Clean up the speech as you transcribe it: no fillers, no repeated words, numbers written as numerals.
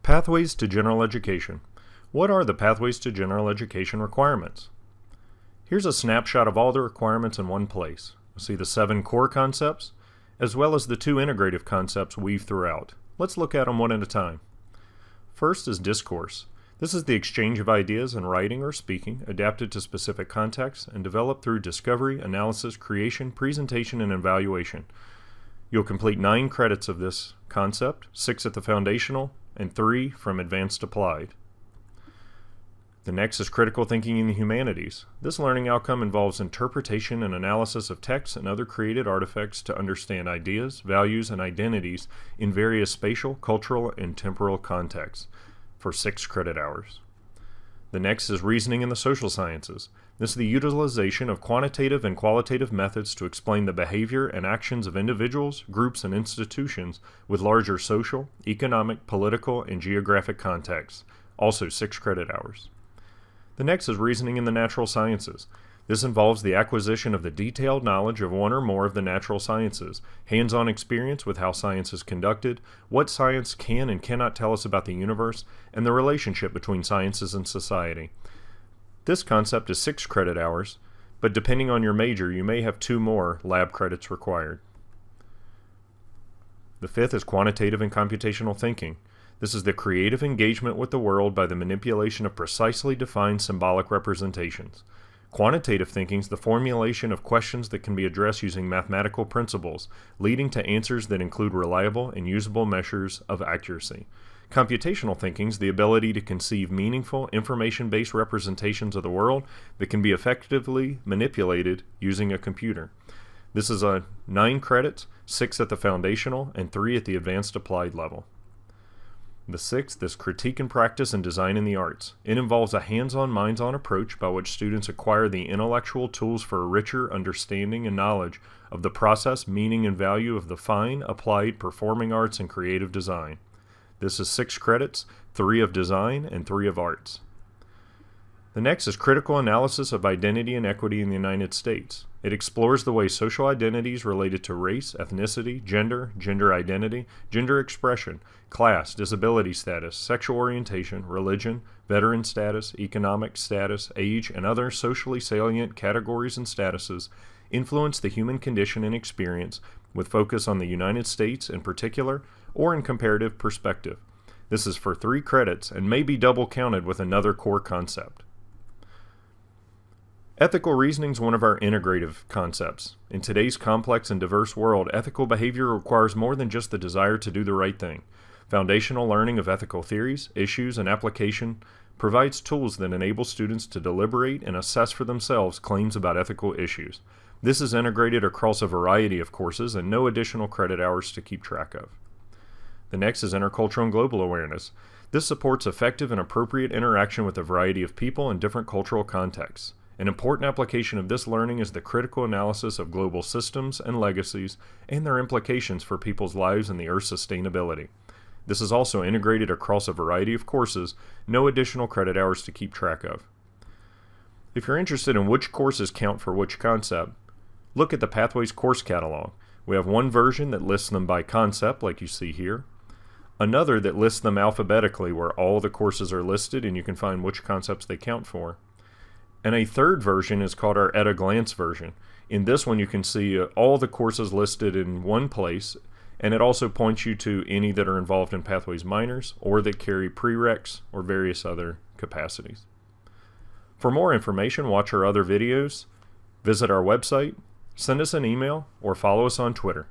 Pathways to General Education. What are the Pathways to General Education requirements? Here's a snapshot of all the requirements in one place. You'll see the 7 core concepts, as well as the 2 integrative concepts weaved throughout. Let's look at them one at a time. First is discourse. This is the exchange of ideas in writing or speaking, adapted to specific contexts, and developed through discovery, analysis, creation, presentation, and evaluation. You'll complete 9 credits of this concept, 6 at the foundational, and 3 from advanced applied. The next is critical thinking in the humanities. This learning outcome involves interpretation and analysis of texts and other created artifacts to understand ideas, values, and identities in various spatial, cultural, and temporal contexts for 6 credit hours. The next is reasoning in the social sciences. This is the utilization of quantitative and qualitative methods to explain the behavior and actions of individuals, groups, and institutions with larger social, economic, political, and geographic contexts, also 6 credit hours. The next is reasoning in the natural sciences. This involves the acquisition of the detailed knowledge of one or more of the natural sciences, hands-on experience with how science is conducted, what science can and cannot tell us about the universe, and the relationship between sciences and society. This concept is 6 credit hours, but depending on your major, you may have 2 more lab credits required. The 5th is quantitative and computational thinking. This is the creative engagement with the world by the manipulation of precisely defined symbolic representations. Quantitative thinking is the formulation of questions that can be addressed using mathematical principles, leading to answers that include reliable and usable measures of accuracy. Computational thinking is the ability to conceive meaningful, information-based representations of the world that can be effectively manipulated using a computer. This is 9 credits, 6 at the foundational, and 3 at the advanced applied level. The 6th is critique and practice and design in the arts. It involves a hands-on, minds-on approach by which students acquire the intellectual tools for a richer understanding and knowledge of the process, meaning, and value of the fine, applied, performing arts and creative design. This is 6 credits, 3 of design and 3 of arts. The next is critical analysis of identity and equity in the United States. It explores the way social identities related to race, ethnicity, gender identity, gender expression, class, disability status, sexual orientation, religion, veteran status, economic status, age, and other socially salient categories and statuses influence the human condition and experience with focus on the United States in particular or in comparative perspective. This is for 3 credits and may be double counted with another core concept. Ethical reasoning is one of our integrative concepts. In today's complex and diverse world, ethical behavior requires more than just the desire to do the right thing. Foundational learning of ethical theories, issues, and application provides tools that enable students to deliberate and assess for themselves claims about ethical issues. This is integrated across a variety of courses and no additional credit hours to keep track of. The next is intercultural and global awareness. This supports effective and appropriate interaction with a variety of people in different cultural contexts. An important application of this learning is the critical analysis of global systems and legacies and their implications for people's lives and the Earth's sustainability. This is also integrated across a variety of courses, no additional credit hours to keep track of. If you're interested in which courses count for which concept, look at the Pathways course catalog. We have one version that lists them by concept, like you see here, another that lists them alphabetically where all the courses are listed and you can find which concepts they count for. And a third version is called our at a glance version. In this one you can see all the courses listed in one place, and it also points you to any that are involved in Pathways minors or that carry prereqs or various other capacities. For more information, watch our other videos, visit our website, send us an email, or follow us on Twitter.